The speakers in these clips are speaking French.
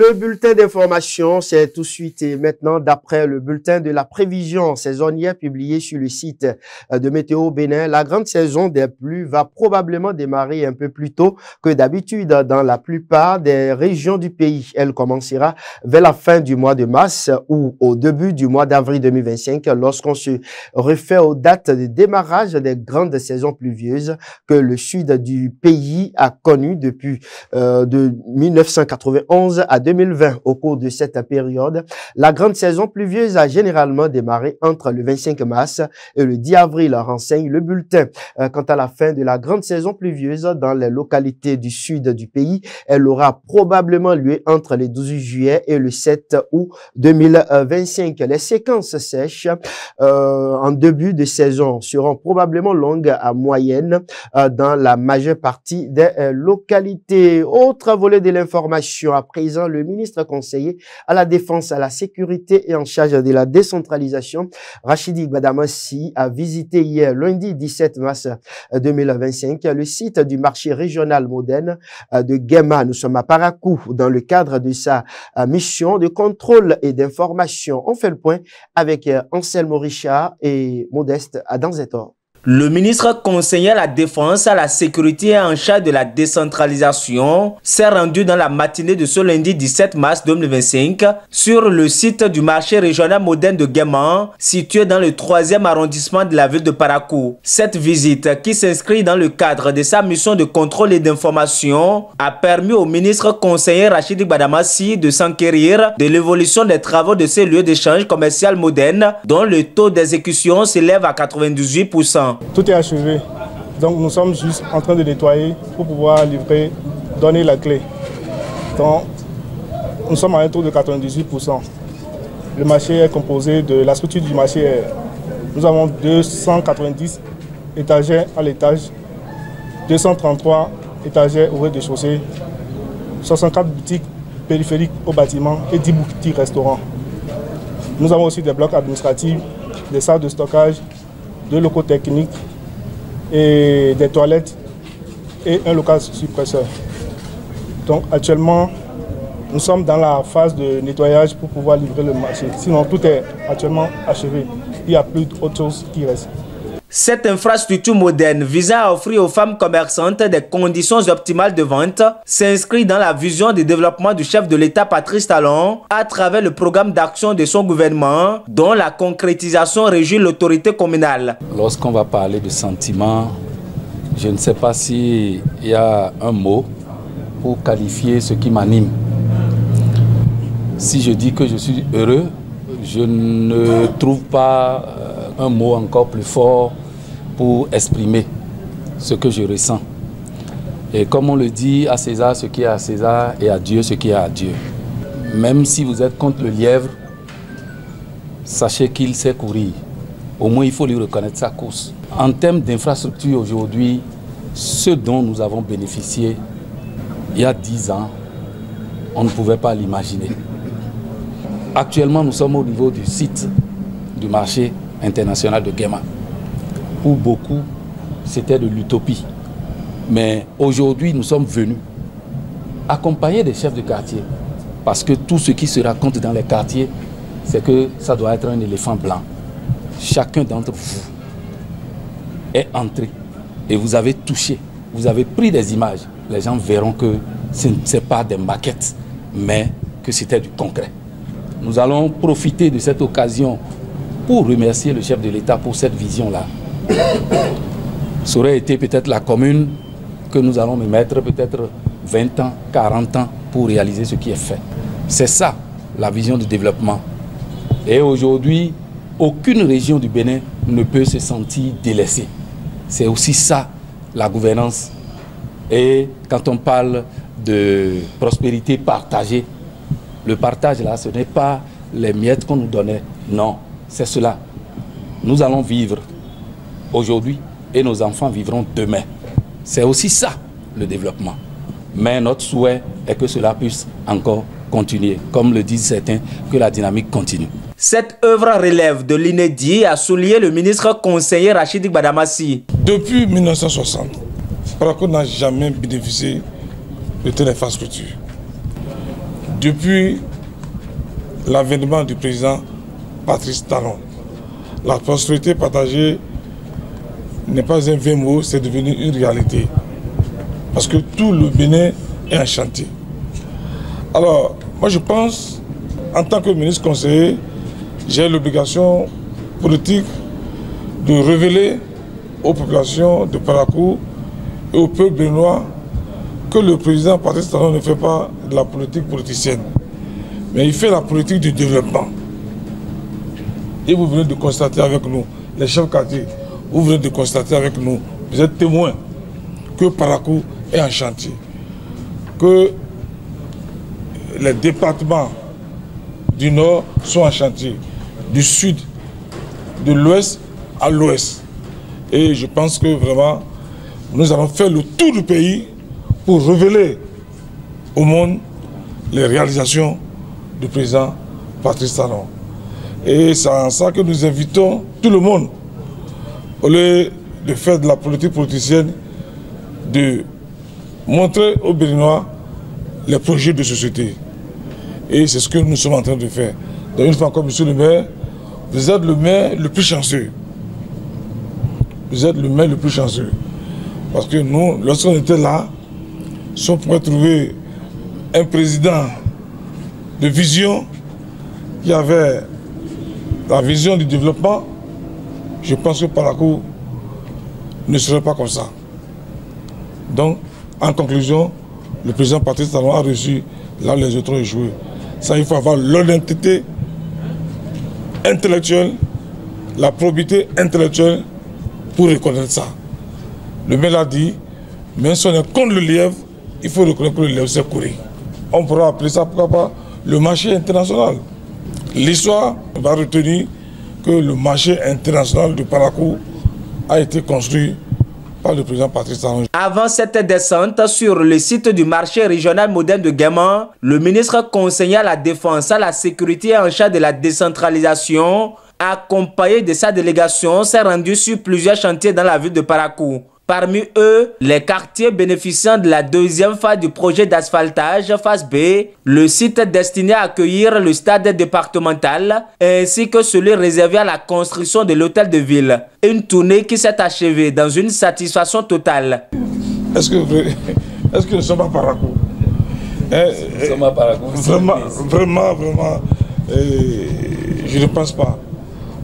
Le bulletin d'information, c'est tout de suite et maintenant d'après le bulletin de la prévision saisonnière publié sur le site de Météo Bénin. La grande saison des pluies va probablement démarrer un peu plus tôt que d'habitude dans la plupart des régions du pays. Elle commencera vers la fin du mois de mars ou au début du mois d'avril 2025 lorsqu'on se réfère aux dates de démarrage des grandes saisons pluvieuses que le sud du pays a connues depuis de 1991 à 2020. Au cours de cette période, la grande saison pluvieuse a généralement démarré entre le 25 mars et le 10 avril, renseigne le bulletin. Quant à la fin de la grande saison pluvieuse dans les localités du sud du pays, elle aura probablement lieu entre le 12 juillet et le 7 août 2025. Les séquences sèches en début de saison seront probablement longues à moyenne dans la majeure partie des localités. Autre volet de l'information à présent, le ministre conseiller à la défense, à la sécurité et en charge de la décentralisation, Rachidi Gbadamassi, a visité hier, lundi 17 mars 2025, le site du marché régional moderne de Guéma. Nous sommes à Parakou dans le cadre de sa mission de contrôle et d'information. On fait le point avec Anselmo Richard et Modeste Adanzetor. Le ministre conseiller à la défense, à la sécurité et en charge de la décentralisation s'est rendu dans la matinée de ce lundi 17 mars 2025 sur le site du marché régional moderne de Guéma, situé dans le 3e arrondissement de la ville de Parakou. Cette visite, qui s'inscrit dans le cadre de sa mission de contrôle et d'information, a permis au ministre conseiller Rachidi Gbadamassi de s'enquérir de l'évolution des travaux de ces lieux d'échange commercial modernes, dont le taux d'exécution s'élève à 98%. Tout est achevé, donc nous sommes juste en train de nettoyer pour pouvoir livrer, donner la clé. Donc nous sommes à un taux de 98%. Le marché est composé de, la structure du marché est, nous avons 290 étagères à l'étage, 233 étagères au rez-de-chaussée, 64 boutiques périphériques au bâtiment et 10 boutiques restaurants. Nous avons aussi des blocs administratifs, des salles de stockage, 2 locaux techniques et des toilettes et un local suppresseur. Donc actuellement, nous sommes dans la phase de nettoyage pour pouvoir livrer le marché. Sinon, tout est actuellement achevé. Il n'y a plus d'autre chose qui reste. Cette infrastructure moderne visant à offrir aux femmes commerçantes des conditions optimales de vente s'inscrit dans la vision de développement du chef de l'État Patrice Talon à travers le programme d'action de son gouvernement dont la concrétisation réjouit l'autorité communale. Lorsqu'on va parler de sentiments, je ne sais pas s'il y a un mot pour qualifier ce qui m'anime. Si je dis que je suis heureux, je ne trouve pas un mot encore plus fort pour exprimer ce que je ressens. Et comme on le dit, à César ce qui est à César et à Dieu ce qui est à Dieu. Même si vous êtes contre le lièvre, sachez qu'il sait courir. Au moins, il faut lui reconnaître sa course. En termes d'infrastructure aujourd'hui, ce dont nous avons bénéficié il y a 10 ans, on ne pouvait pas l'imaginer. Actuellement, nous sommes au niveau du site du marché international de Guéma. Pour beaucoup, c'était de l'utopie. Mais aujourd'hui, nous sommes venus accompagnés des chefs de quartier. Parce que tout ce qui se raconte dans les quartiers, c'est que ça doit être un éléphant blanc. Chacun d'entre vous est entré et vous avez touché, vous avez pris des images. Les gens verront que ce n'est pas des maquettes, mais que c'était du concret. Nous allons profiter de cette occasion pour remercier le chef de l'État pour cette vision-là. Ça aurait été peut-être la commune que nous allons me mettre peut-être 20 ans, 40 ans pour réaliser ce qui est fait. C'est ça, la vision du développement. Et aujourd'hui, aucune région du Bénin ne peut se sentir délaissée. C'est aussi ça, la gouvernance. Et quand on parle de prospérité partagée, le partage là, ce n'est pas les miettes qu'on nous donnait, non. C'est cela. Nous allons vivre aujourd'hui et nos enfants vivront demain. C'est aussi ça, le développement. Mais notre souhait est que cela puisse encore continuer. Comme le disent certains, que la dynamique continue. Cette œuvre relève de l'inédit, a souligné le ministre conseiller Rachidi Gbadamassi. Depuis 1960, Parakou n'a jamais bénéficié de telle infrastructure. Depuis l'avènement du président Patrice Talon, la prospérité partagée n'est pas un vain mot, c'est devenu une réalité. Parce que tout le Bénin est en chantier. Alors, moi je pense, en tant que ministre conseiller, j'ai l'obligation politique de révéler aux populations de Parakou et au peuple béninois que le président Patrice Talon ne fait pas de la politique politicienne, mais il fait la politique du développement. Et vous venez de constater avec nous, les chefs quartiers, vous venez de constater avec nous, vous êtes témoins que Parakou est en chantier, que les départements du nord sont en chantier, du sud, de l'ouest à l'ouest. Et je pense que vraiment, nous allons faire le tour du pays pour révéler au monde les réalisations du président Patrice Talon. Et c'est en ça que nous invitons tout le monde, au lieu de faire de la politique politicienne, de montrer aux Béninois les projets de société. Et c'est ce que nous sommes en train de faire. Donc une fois encore, monsieur le maire, vous êtes le maire le plus chanceux. Vous êtes le maire le plus chanceux. Parce que nous, lorsqu'on était là, si on pourrait trouver un président de vision qui avait la vision du développement, je pense que Parakou ne serait pas comme ça. Donc, en conclusion, le président Patrice Talon a reçu là où les autres ont échoué. Ça, il faut avoir l'honnêteté intellectuelle, la probité intellectuelle pour reconnaître ça. Le maire l'a dit, même si on est contre le lièvre, il faut reconnaître que le lièvre c'est courir. On pourra appeler ça, pourquoi pas, le marché international. L'histoire va retenir que le marché international de Parakou a été construit par le président Patrice Talon. Avant cette descente sur le site du marché régional moderne de Guéman, le ministre conseiller à la défense, à la sécurité en charge de la décentralisation, accompagné de sa délégation, s'est rendu sur plusieurs chantiers dans la ville de Parakou. Parmi eux, les quartiers bénéficiant de la deuxième phase du projet d'asphaltage, phase B, le site destiné à accueillir le stade départemental, ainsi que celui réservé à la construction de l'hôtel de ville. Une tournée qui s'est achevée dans une satisfaction totale. Est-ce que nous sommes à Parakou? Nous sommes à Parakou. Vraiment, je ne pense pas.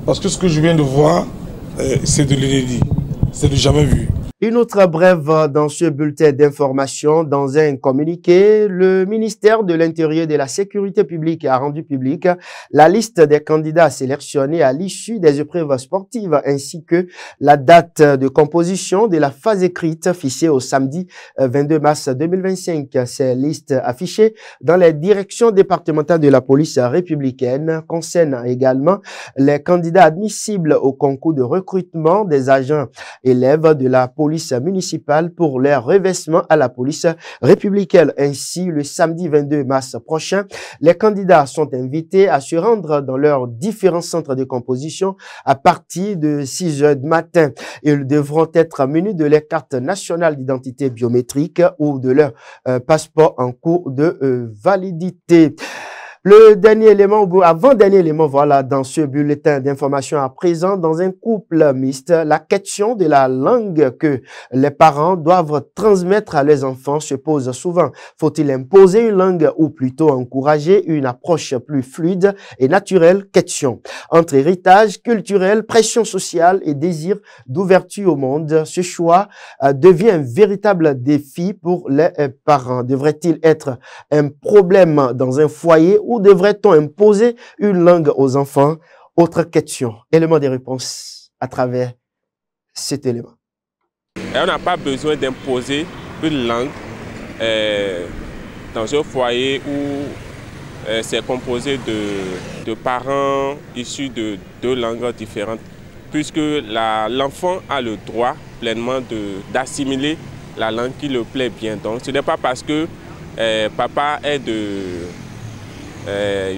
Parce que ce que je viens de voir, c'est de l'inédit. C'est du jamais vu. Une autre brève dans ce bulletin d'information. Dans un communiqué, le ministère de l'Intérieur et de la Sécurité publique a rendu public la liste des candidats sélectionnés à l'issue des épreuves sportives ainsi que la date de composition de la phase écrite fixée au samedi 22 mars 2025. Ces listes affichées dans les directions départementales de la police républicaine concernent également les candidats admissibles au concours de recrutement des agents élèves de la police municipale pour leur revêtement à la police républicaine. Ainsi, le samedi 22 mars prochain, les candidats sont invités à se rendre dans leurs différents centres de composition à partir de 6 heures du matin. Ils devront être munis de leur carte nationale d'identité biométrique ou de leur passeport en cours de validité. Le dernier élément, avant-dernier élément, voilà, dans ce bulletin d'information à présent, dans un couple mixte, la question de la langue que les parents doivent transmettre à leurs enfants se pose souvent. Faut-il imposer une langue ou plutôt encourager une approche plus fluide et naturelle? Question. Entre héritage culturel, pression sociale et désir d'ouverture au monde, ce choix devient un véritable défi pour les parents. Devrait-il être un problème dans un foyer ou devrait-on imposer une langue aux enfants? Autre question. Élément de réponse à travers cet élément. Et on n'a pas besoin d'imposer une langue dans un foyer où c'est composé de parents issus de deux langues différentes, puisque l'enfant a le droit pleinement d'assimiler la langue qui le plaît bien. Donc ce n'est pas parce que papa est de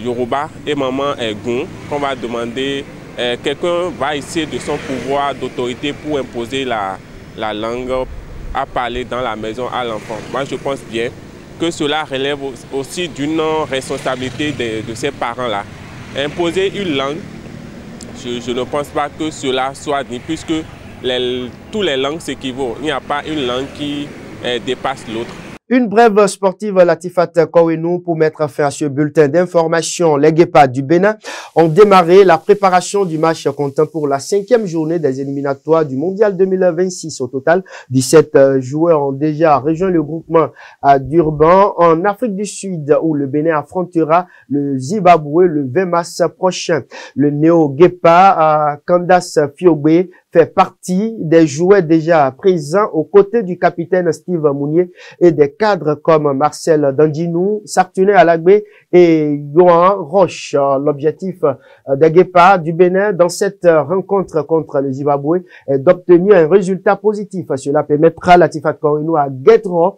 Yoruba et maman est Gon qu'on va demander, quelqu'un va essayer de son pouvoir d'autorité pour imposer la langue à parler dans la maison à l'enfant. Moi je pense bien que cela relève aussi d'une responsabilité de ces parents-là. Imposer une langue, je ne pense pas que cela soit dit, puisque toutes les langues s'équivalent. Il n'y a pas une langue qui dépasse l'autre. Une brève sportive, Latifat Kouenou, pour mettre fin à ce bulletin d'information. Les Guépards du Bénin ont démarré la préparation du match comptant pour la 5e journée des éliminatoires du Mondial 2026. Au total, 17 joueurs ont déjà rejoint le groupement à Durban, en Afrique du Sud, où le Bénin affrontera le Zimbabwe le 20 mars prochain. Le néo-Guépard Candace Fiogbe fait partie des joueurs déjà présents aux côtés du capitaine Steve Mounier et des cadres comme Marcel Dandinou, Sartuné Alagbe et Yohan Roche. L'objectif des Guépards du Bénin dans cette rencontre contre le Zimbabwe est d'obtenir un résultat positif. Cela permettra à Latifat Kouenou à Guédro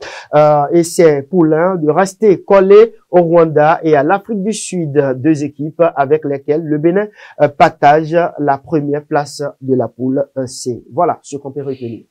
et ses poulains de rester collés au Rwanda et à l'Afrique du Sud, deux équipes avec lesquelles le Bénin partage la première place de la poule C. Voilà ce qu'on peut retenir.